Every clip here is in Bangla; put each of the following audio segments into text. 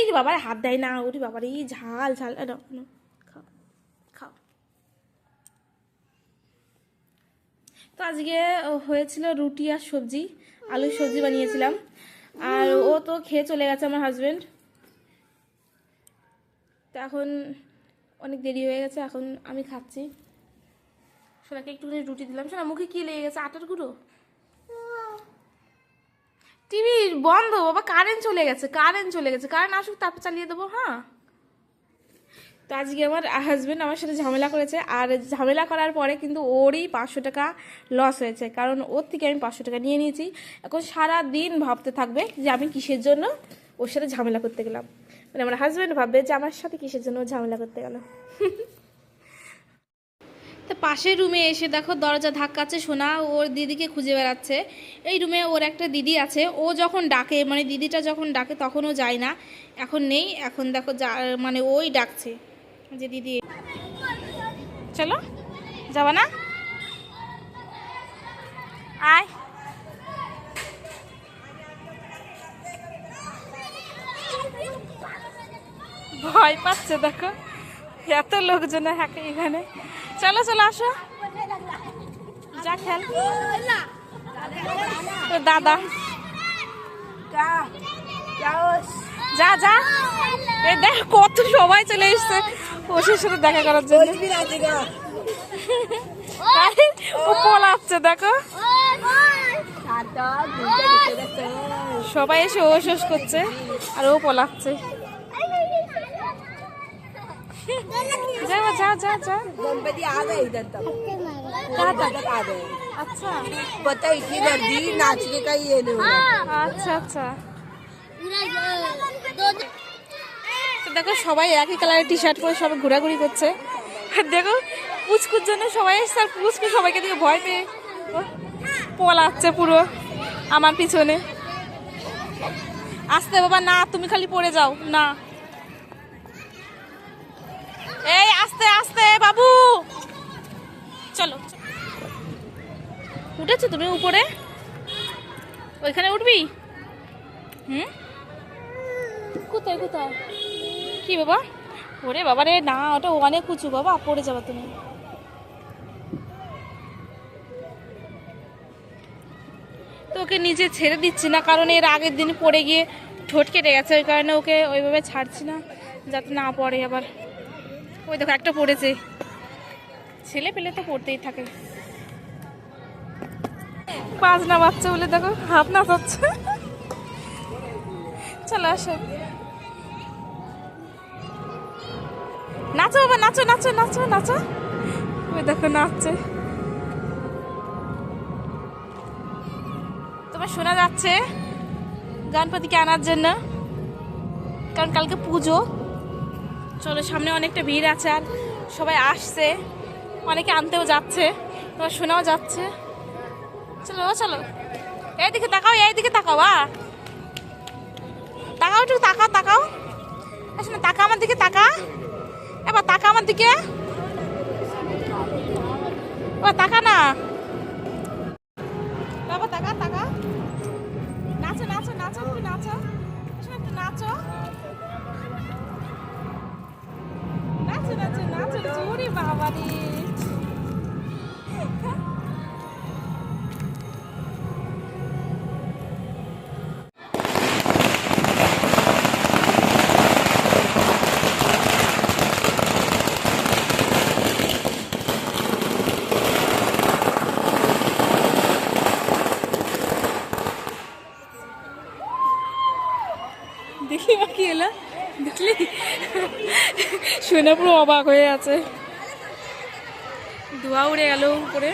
এই বাবার হাত দেয় না, ওরে বাবার এই ঝাল ঝাল। খাও খাও। তো আজকে হয়েছিল রুটি আর সবজি, আলুর সবজি বানিয়েছিলাম। আর ও তো খেয়ে চলে গেছে আমার হাজবেন্ড। তো এখন অনেক দেরি হয়ে গেছে, এখন আমি খাচ্ছি। সোনাকে একটুখানি রুটি দিলাম। সোনা মুখে কি লেগে গেছে? আটার গুঁড়ো? টিভি বন্ধ বাবা, কারেন্ট চলে গেছে, কারেন্ট আসুক তারপর চালিয়ে দেবো। হ্যাঁ, তো আজকে আমার হাজব্যান্ড আমার সাথে ঝামেলা করেছে, আর ঝামেলা করার পরে কিন্তু ওরই 500 টাকা লস হয়েছে, কারণ ওর থেকে আমি 500 টাকা নিয়ে নিয়েছি। এখন সারা দিন ভাবতে থাকবে যে আমি কিসের জন্য ওর সাথে ঝামেলা করতে গেলাম, মানে আমার হাজব্যান্ড ভাববে যে আমার সাথে কিসের জন্য ঝামেলা করতে গেল। তো পাশের রুমে এসে দেখো দরজা ধাক্কাচ্ছে, সোনা ওর দিদিকে খুঁজে বেড়াচ্ছে। এই রুমে ওর একটা দিদি আছে, ও যখন ডাকে, মানে দিদিটা যখন ডাকে তখন ও যায় না, এখন নেই, এখন দেখো মানে ওই ডাকছে যে দিদি চলো, যাবা না? আয়। ভয় পাচ্ছে দেখো, এত লোকজন এখানে। চলো চলো আসো, যা খেল। দাদা যা যা, এ দেখ কত সবাই চলে এসছে ওষুর সাথে দেখা করার জন্য। ও পলাচ্ছে দেখো, সবাই এসে ওষ করছে আর ও পলাচ্ছে। যাও যাও যাও যাও। गणपती आ गए इधर तक, कहाँ तक? आ गए। अच्छा पता इतनी गर्दी, नाचने का ये नहीं हो रहा। আচ্ছা আচ্ছা। তো দেখো সবাই একই কালারের টি শার্ট পরে সবাই ঘোরাঘুরি করছে। আর দেখো পুচকুর জন্য সবাই এসছে, আর পুচকু সবাইকে দিকে ভয় পেয়ে পলাচ্ছে পুরো আমার পিছনে। আসতে বাবা না, তুমি খালি পড়ে যাও না। এই আস্তে আস্তে বাবু, চলো। উঠেছো তুমি উপরে? ওইখানে উঠবি? কোথায় কোথায়? কি বাবা? ওরে বাবা রে, না ওটা অনেক উঁচু বাবা, পড়ে যাবা তুমি। তো ওকে নিচে ছেড়ে দিচ্ছি না, কারণ এর আগের দিন পড়ে গিয়ে ঠোঁট কেটে গেছে, ওই কারণে ওকে ওইভাবে ছাড়ছি না, যাতে না পড়ে আবার। ওই দেখো একটা পড়েছে, ছেলে পেলে তো পড়তেই থাকে। বাজনা বাচ্চা বলে দেখো হাত নাচাচ্ছে। চলো আসো, নাচো বাবা, নাচো নাচো নাচো নাচো। ওই দেখো নাচছে। তোমার শোনা যাচ্ছে গণপতিকে আনার জন্য, কারণ কালকে পুজো। চলো, সামনে অনেকটা ভিড় আছে আর সবাই আসছে, অনেকে আনতেও যাচ্ছে, তোমার শোনাও যাচ্ছে। চলো চলো, এইদিকে তাকাও, এইদিকে তাকাও, তাকাও একটু, তাকাও তাকাও, আসলে তাকা আমার দিকে, তাকা এবার, তাকা আমার দিকে, এবার তাকা না বাবা, তাকা তাকা। নাচো নাচো নাচো, একটু নাচো, একটু নাচো নাচো নাচো নাচো। জোরে বাবা রে, দেখলি কি হলো? দেখলি শুনে পুরো অবাক হয়ে আছে, ধোঁয়া উড়ে গেল উপরে।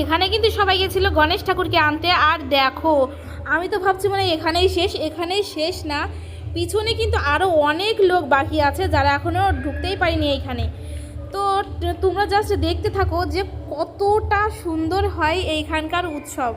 এখানে কিন্তু সবাই গেছিল গণেশ ঠাকুরকে আনতে, আর দেখো আমি তো ভাবছি মানে এখানেই শেষ না, পিছনে কিন্তু আরও অনেক লোক বাকি আছে যারা এখনও ঢুকতেই পারিনি এইখানে। তো তোমরা জাস্ট দেখতে থাকো যে কতটা সুন্দর হয় এইখানকার উৎসব।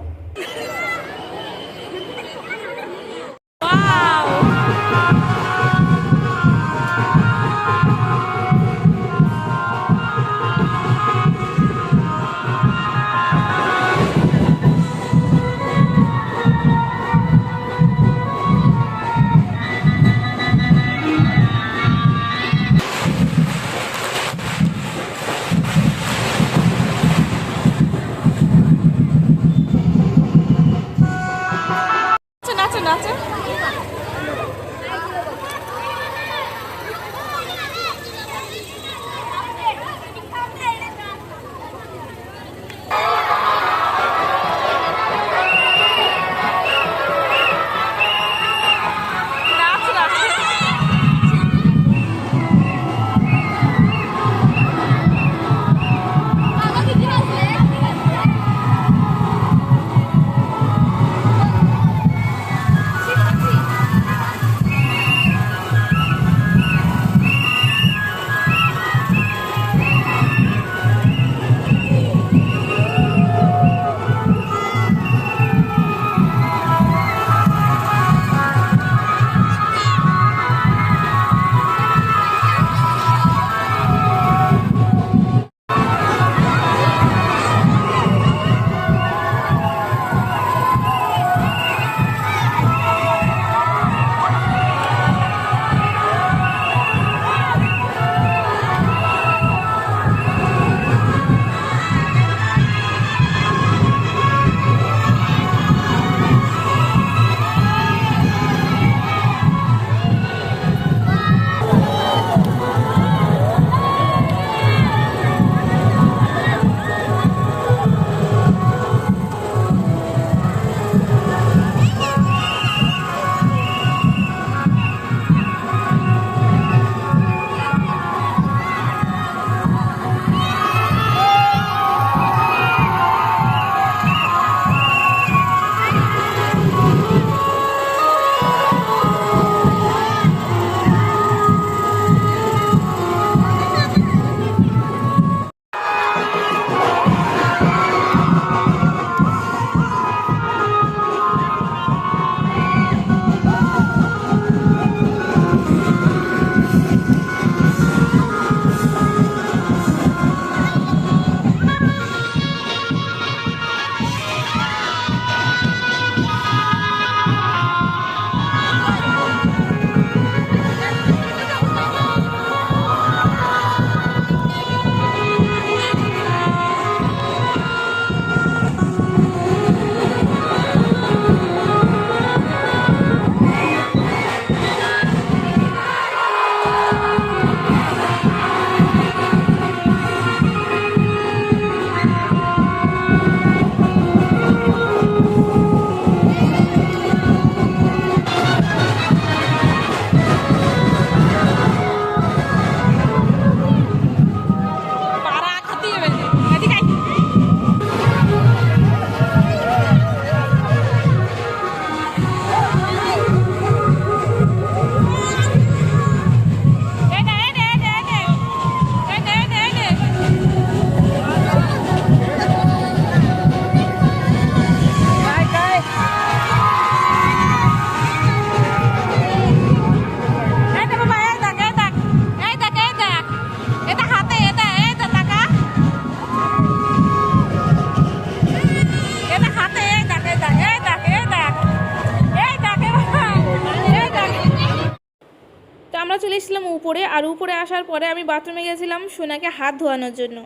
উপরে, আর উপরে আসার পরে আমি বাথরুমে গেছিলাম সোনাকে হাত ধোয়ানোর জন্য,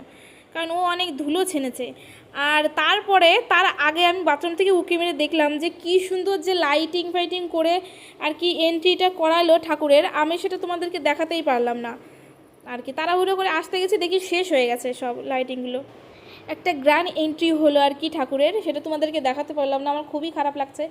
কারণ ও অনেক ধুলো ছেনেছে। আর তারপরে তার আগে আমি বাথরুম থেকে উঁকি মেরে দেখলাম যে কি সুন্দর যে লাইটিং ফাইটিং করে আর কি এন্ট্রিটা করালো ঠাকুরের, আমি সেটা তোমাদেরকে দেখাতেই পারলাম না আর কি। তাড়াহুড়ো করে আসতে গেছি, দেখি শেষ হয়ে গেছে সব লাইটিংগুলো। একটা গ্র্যান্ড এন্ট্রি হলো আর কি ঠাকুরের, সেটা তোমাদেরকে দেখাতে পারলাম না, আমার খুবই খারাপ লাগছে।